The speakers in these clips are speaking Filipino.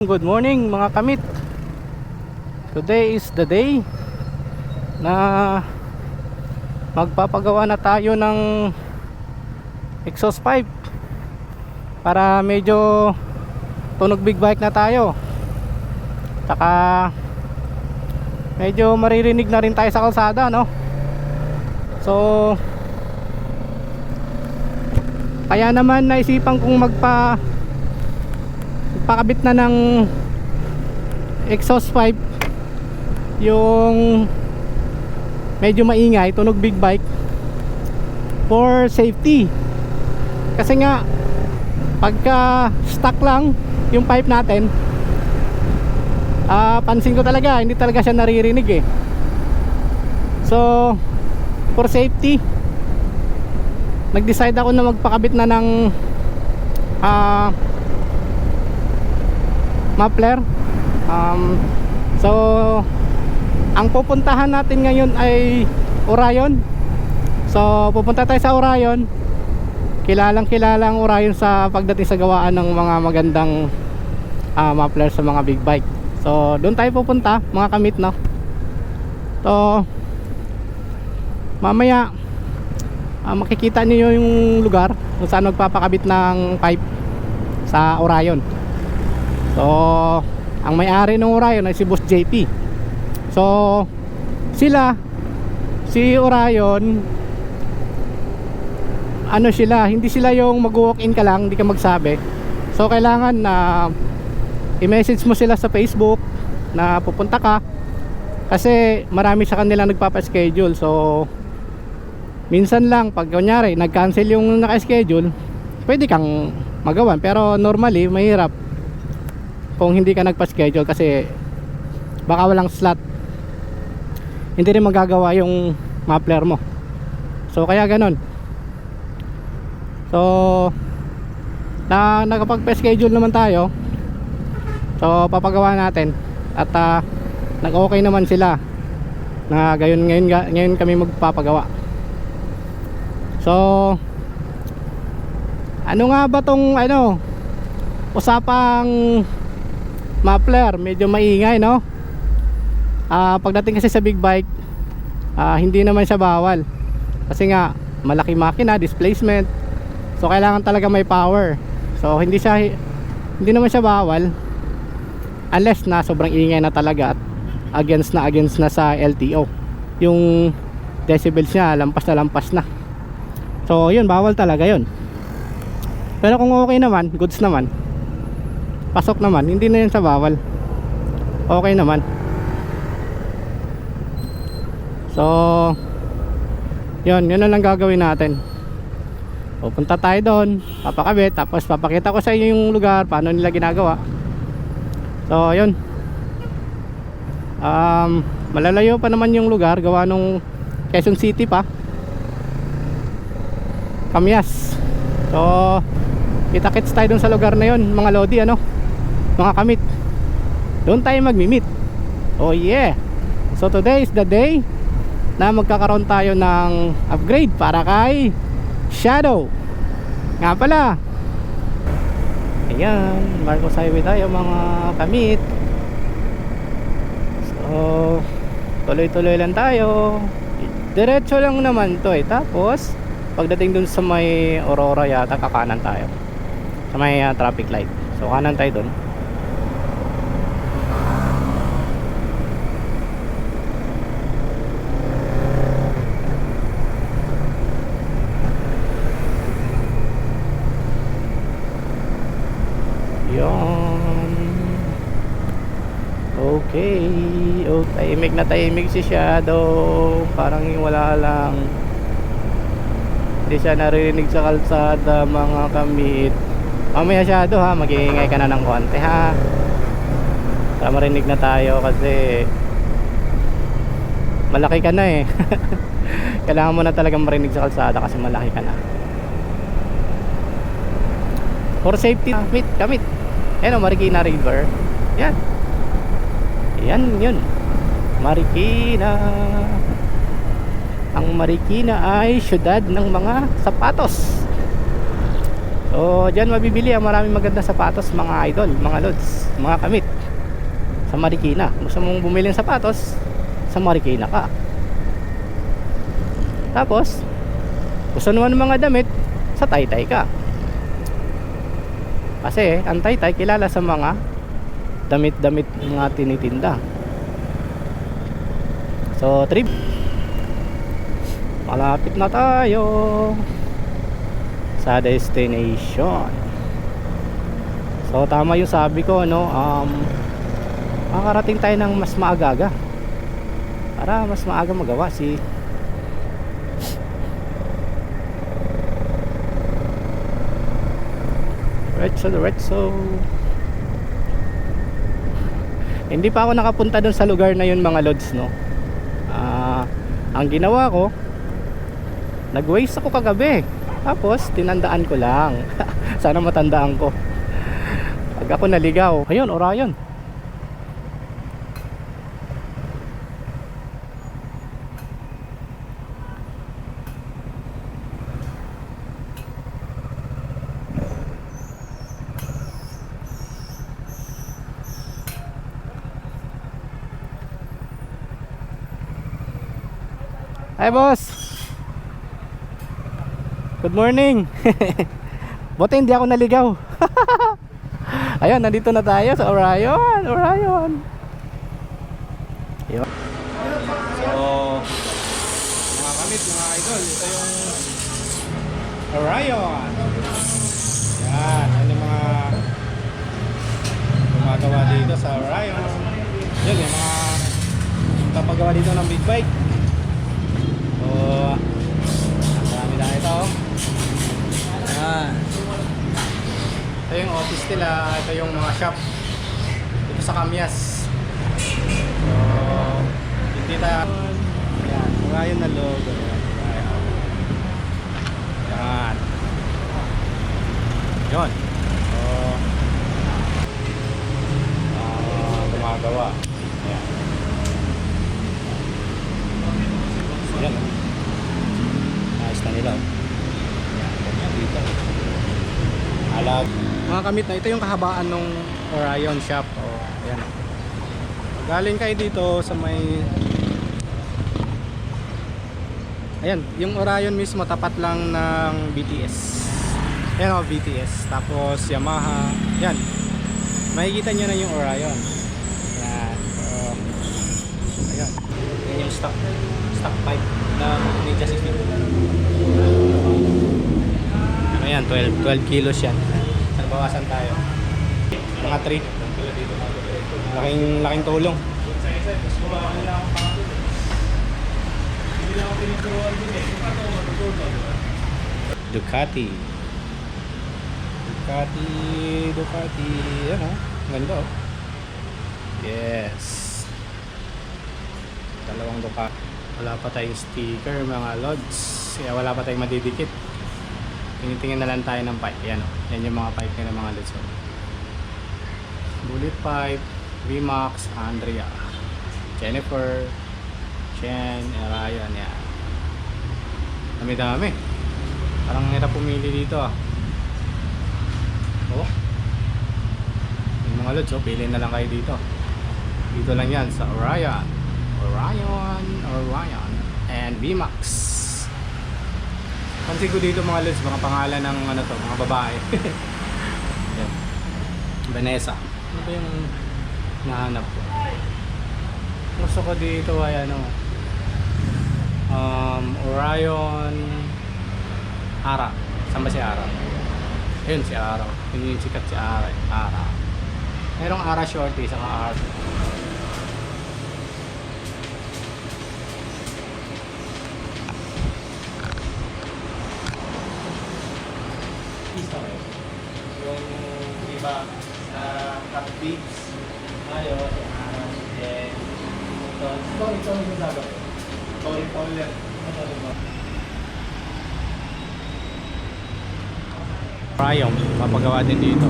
Good morning mga kamit. Today is the day na magpapagawa na tayo ng exhaust pipe para medyo tunog big bike na tayo. Saka medyo maririnig na rin tayo sa kalsada, no? So kaya naman naisipan kong pakabit na ng exhaust pipe yung medyo maingay, tunog big bike, for safety. Kasi nga pagka stuck lang yung pipe natin, pansin ko talaga hindi talaga siya naririnig eh. So for safety, nag-decide ako na magpakabit na ng muffler. So ang pupuntahan natin ngayon ay Orion. So pupunta tayo sa Orion. Kilalang Orion sa pagdating sa gawaan ng mga magandang muffler sa mga big bike. So doon tayo pupunta mga kamit, no? So mamaya makikita niyo yung lugar kung saan magpapakabit ng pipe sa Orion. So ang may-ari ng Orion ay si Boss JP. So si Orion, hindi sila yung mag-walk-in ka lang, hindi ka magsabi. So kailangan na i-message mo sila sa Facebook na pupunta ka, kasi marami sa kanila nagpapa-schedule. So minsan lang pag kunyari nag-cancel yung naka-schedule, pwede kang magawan, pero normally mahirap kung hindi ka nagpa-schedule kasi baka walang slot, hindi rin magagawa yung muffler mo. So kaya ganon. So nakapag-schedule naman tayo, so papagawa natin at nag-okay naman sila na ngayon kami magpapagawa. So ano nga ba tong usapang muffler? Medyo maingay, no? Pagdating kasi sa big bike, hindi naman siya bawal kasi nga malaki makina, displacement. So kailangan talaga may power. So hindi naman siya bawal unless na sobrang ingay na talaga at against na sa LTO. Yung decibels niya lampas na. So yun, bawal talaga yun. Pero kung okay naman, goods naman, pasok naman, hindi na yun sa bawal, okay naman. So yun na lang gagawin natin. Pupunta tayo doon, papakabit, tapos papakita ko sa inyo yung lugar, paano nila ginagawa. So yun, malalayo pa naman yung lugar, gawa nung Quezon City pa, Kamyas. So kita-kits tayo dun sa lugar na yun mga lodi, mga kamit. Doon tayo magmi-meet. Oh yeah. So today is the day na magkakaroon tayo ng upgrade para kay Shadow. Nga pala, ayan, Marcos Highway tayo mga kamit. So tuloy-tuloy lang tayo, diretso lang naman to tapos pagdating dun sa may Aurora yata, kakanan tayo sa may traffic light. So kanan tayo dun. Yun. Okay. Oh, tahimik si Shadow. Parang wala lang, hindi siya naririnig sa kalsada mga kamit. Mamaya Shadow ha, mag-iingay ka na ng konti ha, para marinig na tayo kasi malaki ka na eh. Kailangan mo na talagang marinig sa kalsada kasi malaki ka na. For safety, kamit. Ayan o, Marikina River. Yan yun, Marikina. Ang Marikina ay syudad ng mga sapatos. So dyan mabibili ang maraming magandang sapatos mga idol, mga lods, mga kamit. Sa Marikina. Gusto mong bumili ng sapatos, sa Marikina ka. Tapos gusto naman ng mga damit, sa Taytay ka. Kasi ang Taytay kilala sa mga damit-damit mga tinitinda. So trip, malapit na tayo sa destination. So tama yung sabi ko, no, makakarating tayo ng mas maaga-aga para mas maaga magawa si Retso. Hindi pa ako nakapunta dun sa lugar na yun mga lods, no. Ang ginawa ko, nag-waste ako kagabi, tapos tinandaan ko lang. Sana matandaan ko pag ako naligaw. Ayun, Orion. Hi boss. Good morning. Buti hindi ako naligaw. Ayun, nandito na tayo sa Orion. Ayun. So, mga kamit, mga idol, ito yung Orion. Yan, ano yung mga gumagawa dito sa Orion. Yan, yung mga kapagawa dito ng big bike. So, marami na ito. Ayan. Ito yung office nila. Ito yung mga shop dito sa Kamyas. So, hindi tayo. Ayan, Orion na logo. Ayan. Yun. So, gumagawa. Ayan. Ayan. Ayos na nila. Ayan dito. Alag. Mga kamit na ito yung kahabaan ng Orion shop. Ayan. Galing kayo dito sa may, ayan, yung Orion mismo tapat lang ng BTS. Ayan o, BTS. Tapos Yamaha. Ayan. Makikita nyo na yung Orion. Ayan. So, ayan. Ayan yung stock pipe na Ninja 60. Ayan, 12 kilos yan. Bawasan tayo. Mga 3. Laking tulong. Ducati. Yan o. Ganda o. Yes. Dalawang Ducati. Wala pa tayong sticker mga lods. Kaya wala pa tayong madidikit. Tingin na lang tayo ng pipe. Yan o. Yan yung mga pipe nila mga lods. Bullet pipe, VMAX, Andrea, Jennifer, Chen, Orion. Yan. Dami. Parang hirap pumili dito ah. Oh. Yung mga lods, pili na lang kayo dito. Dito lang yan sa Orion. And VMAX. Pansin ko dito mga lods, mga pangalan ng ano to, mga babae. Yan. Vanessa. Ano ba yung nahanap ko? Gusto ko dito ay ano, Orion Ara. Saan ba si Ara? Ayun si Ara. Yun yung sikat si Ara. Merong Ara shorty saka Ara. Yung iba sa top beats tayo si Ara. Then ito yung sabi Tony Fowler. Orion, mapagawa din dito.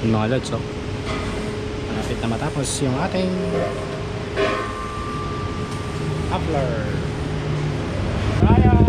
Mga lods, oh. Malapit malapit na matapos yung ating upload. Ryan!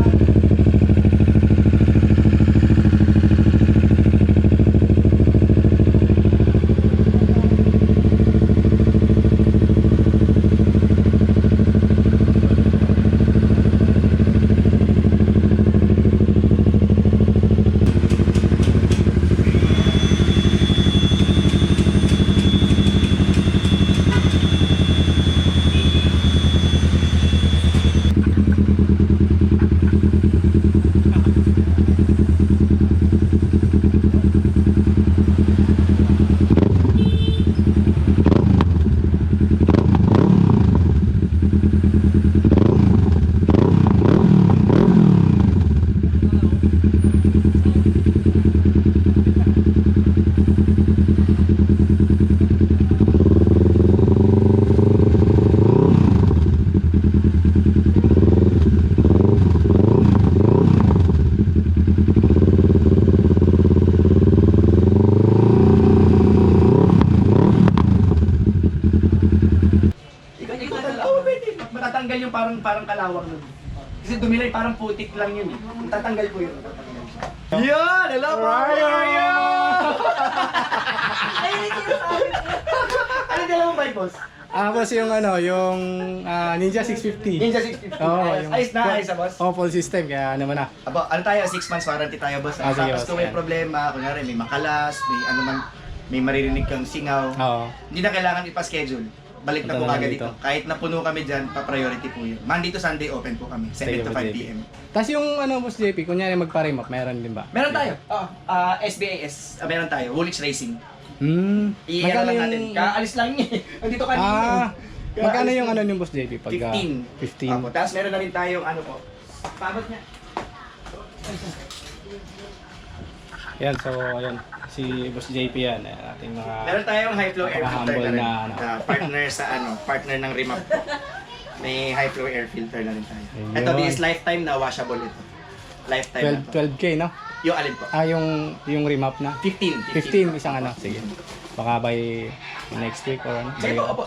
Matatanggal yung parang kalawang nun. Kasi dumilay parang putik lang yun eh. Tatanggal ko yun. Yan! Hello po! Ryan! Ano dala mo ba, boss? Boss, yung yung Ninja 650. Ninja 650. Oo, ayos na boss. Oh, full system, kaya naman na. Abo, ano tayo, 6 months warranty tayo, boss. Ah, sige, Tapos boss, kung may yan. problema, kunyari may makalas, may ano man, may maririnig kang singaw, Oo. hindi na kailangan ipa-schedule. Balik na Punta po na kagad dito. dito. Kahit napuno kami dyan, pa-priority po yun. Monday to Sunday open po kami, 7 to 5 p.m. Tapos yung boss JP, kunyari magpa-remap, meron din ba? Meron tayo. SBAS. Meron tayo. Woolwich Racing. Magkano lang yung natin. Kaalis lang niya eh. Nandito kanina. magkano yung yung boss JP? Pagka 15. 15. Apo. Tapos meron na rin tayong ano po. Pabot niya. Yan, so ayan. Si boss JP yan. Ayan, ating mga... Meron tayong high flow air filter Humble na rin. na, ano. Partner sa partner ng remap po. May high flow air filter na rin tayo. Ayun. Ito, this lifetime na washable ito. Lifetime na to. 12K, no? Yung alin po? Yung remap na? 15. 15, isang Sige. Baka by next week or ano? Sige po, opo.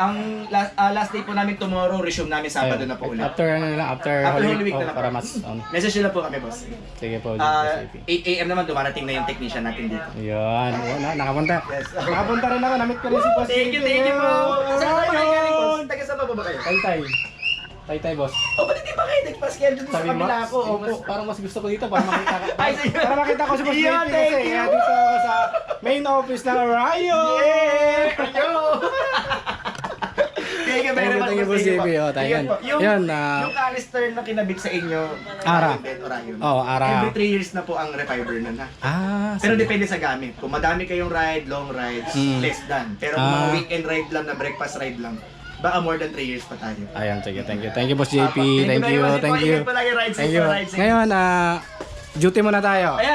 Ang last day po namin tomorrow, resume namin Sabado Ayun. na po ulit. After after Holy Week na lang para po. mas Message nyo lang po kami, boss. Sige po, boss 8 JP. a.m. naman dumarating na yung technician natin dito. Yun, nakapunta. Yes. Nakapunta rin ako, namit ko rin si boss Thank you po. Saan ba kayo galing, boss? Taga saan pa ba kayo? Tay, boss. O, ba't hindi ba kayo nagpa-schedule sa Sabi mo, kabila ako? parang mas gusto ko dito para makita ka. Ay, sige. Para makita ko si boss JP Yeah, kasi thank you. dito ako sa main office ng Rayo. Yeah! Yo! Thank you very much. Thank you, Boss JP. Oh, tayo yan. Yung Yan, yung canister na kinabit sa inyo, Ara. Orion. Ara. Every 3 years na po ang refiber nun ha. Pero sige. depende sa gamit. Kung madami kayong ride, long rides, less than. Pero kung mga weekend ride lang na breakfast ride lang, baka more than 3 years pa tayo. Ayan, sige. Thank you, Boss JP. Thank you Thank very you. much. Thank you. Ingat palagi, ride safe, Thank you. ride safe. Ngayon, duty muna tayo. Ayan.